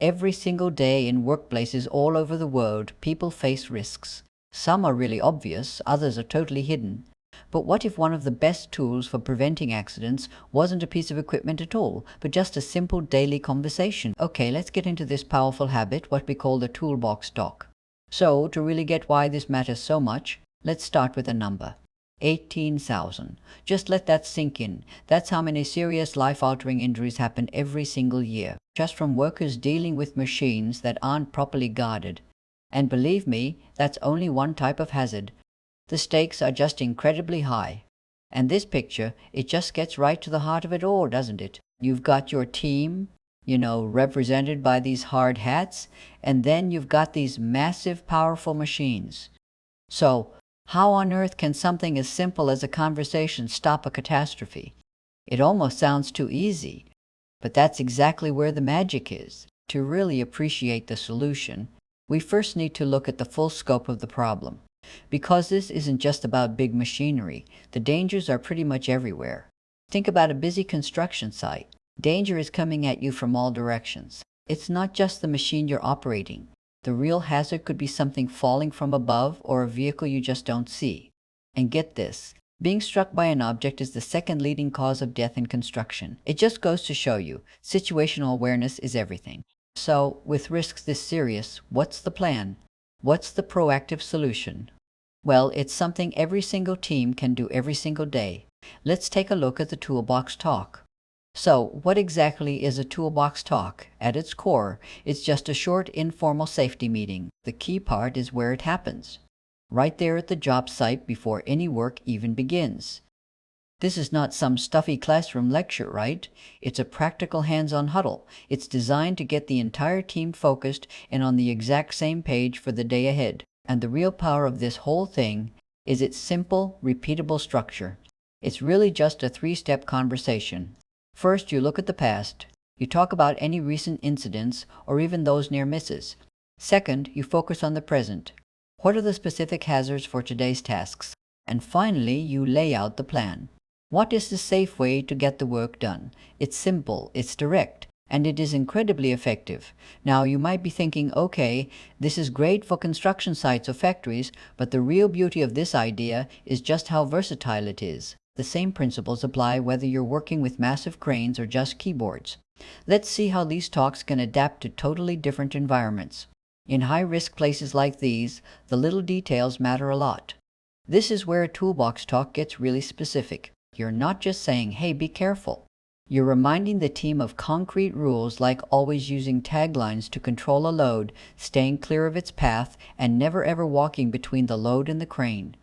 Every single day in workplaces all over the world, people face risks. Some are really obvious, others are totally hidden. But what if one of the best tools for preventing accidents wasn't a piece of equipment at all, but just a simple daily conversation? Okay, let's get into this powerful habit, what we call the toolbox talk. So, to really get why this matters so much, let's start with a number. 18,000. Just let that sink in. That's how many serious life-altering injuries happen every single year, just from workers dealing with machines that aren't properly guarded. And believe me, that's only one type of hazard. The stakes are just incredibly high. And this picture, it just gets right to the heart of it all, doesn't it? You've got your team, represented by these hard hats, and then you've got these massive, powerful machines. So, how on earth can something as simple as a conversation stop a catastrophe? It almost sounds too easy, but that's exactly where the magic is. To really appreciate the solution, we first need to look at the full scope of the problem. Because this isn't just about big machinery, the dangers are pretty much everywhere. Think about a busy construction site. Danger is coming at you from all directions. It's not just the machine you're operating. The real hazard could be something falling from above or a vehicle you just don't see. And get this, being struck by an object is the second leading cause of death in construction. It just goes to show you, situational awareness is everything. So, with risks this serious, what's the plan? What's the proactive solution? Well, it's something every single team can do every single day. Let's take a look at the toolbox talk. So, what exactly is a toolbox talk? At its core, it's just a short, informal safety meeting. The key part is where it happens. Right there at the job site before any work even begins. This is not some stuffy classroom lecture, right? It's a practical hands-on huddle. It's designed to get the entire team focused and on the exact same page for the day ahead. And the real power of this whole thing is its simple, repeatable structure. It's really just a three-step conversation. First, you look at the past. You talk about any recent incidents or even those near misses. Second, you focus on the present. What are the specific hazards for today's tasks? And finally, you lay out the plan. What is the safe way to get the work done? It's simple, it's direct, and it is incredibly effective. Now, you might be thinking, okay, this is great for construction sites or factories, but the real beauty of this idea is just how versatile it is. The same principles apply whether you're working with massive cranes or just keyboards. Let's see how these talks can adapt to totally different environments. In high-risk places like these, the little details matter a lot. This is where a toolbox talk gets really specific. You're not just saying, hey, be careful. You're reminding the team of concrete rules like always using taglines to control a load, staying clear of its path, and never ever walking between the load and the crane.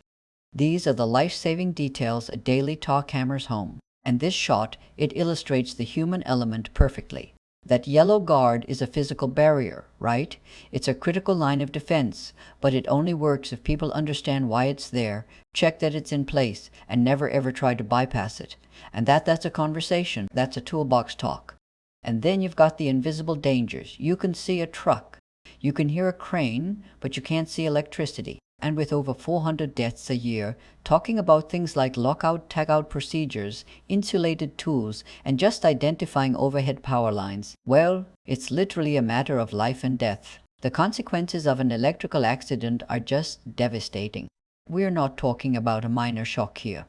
These are the life-saving details a daily talk hammers home. And this shot, it illustrates the human element perfectly. That yellow guard is a physical barrier, right? It's a critical line of defense, but it only works if people understand why it's there, check that it's in place, and never ever try to bypass it. And that's a conversation. That's a toolbox talk. And then you've got the invisible dangers. You can see a truck. You can hear a crane, but you can't see electricity. And with over 400 deaths a year, talking about things like lockout-tagout procedures, insulated tools, and just identifying overhead power lines, well, it's literally a matter of life and death. The consequences of an electrical accident are just devastating. We're not talking about a minor shock here.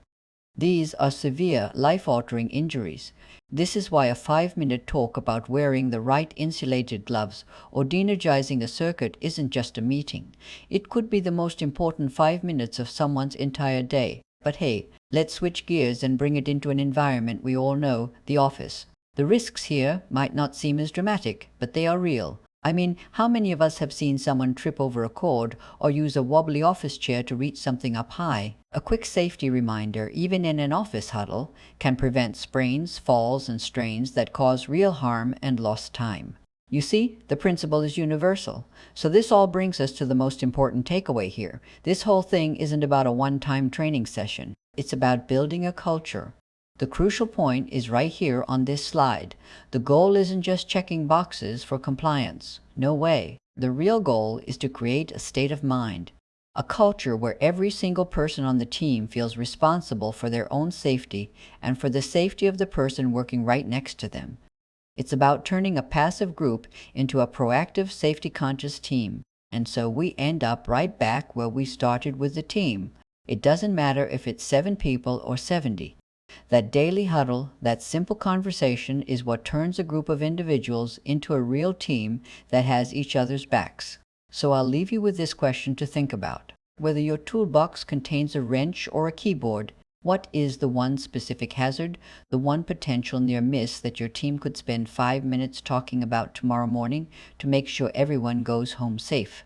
These are severe, life-altering injuries. This is why a 5-minute talk about wearing the right insulated gloves or de-energizing a circuit isn't just a meeting. It could be the most important 5 minutes of someone's entire day. But hey, let's switch gears and bring it into an environment we all know, the office. The risks here might not seem as dramatic, but they are real. I mean, how many of us have seen someone trip over a cord or use a wobbly office chair to reach something up high? A quick safety reminder, even in an office huddle, can prevent sprains, falls, and strains that cause real harm and lost time. You see, the principle is universal. So this all brings us to the most important takeaway here. This whole thing isn't about a one-time training session. It's about building a culture. The crucial point is right here on this slide. The goal isn't just checking boxes for compliance. No way. The real goal is to create a state of mind, a culture where every single person on the team feels responsible for their own safety and for the safety of the person working right next to them. It's about turning a passive group into a proactive, safety-conscious team. And so we end up right back where we started with the team. It doesn't matter if it's 7 people or 70. That daily huddle, that simple conversation is what turns a group of individuals into a real team that has each other's backs. So I'll leave you with this question to think about. Whether your toolbox contains a wrench or a keyboard, what is the one specific hazard, the one potential near miss that your team could spend 5 minutes talking about tomorrow morning to make sure everyone goes home safe?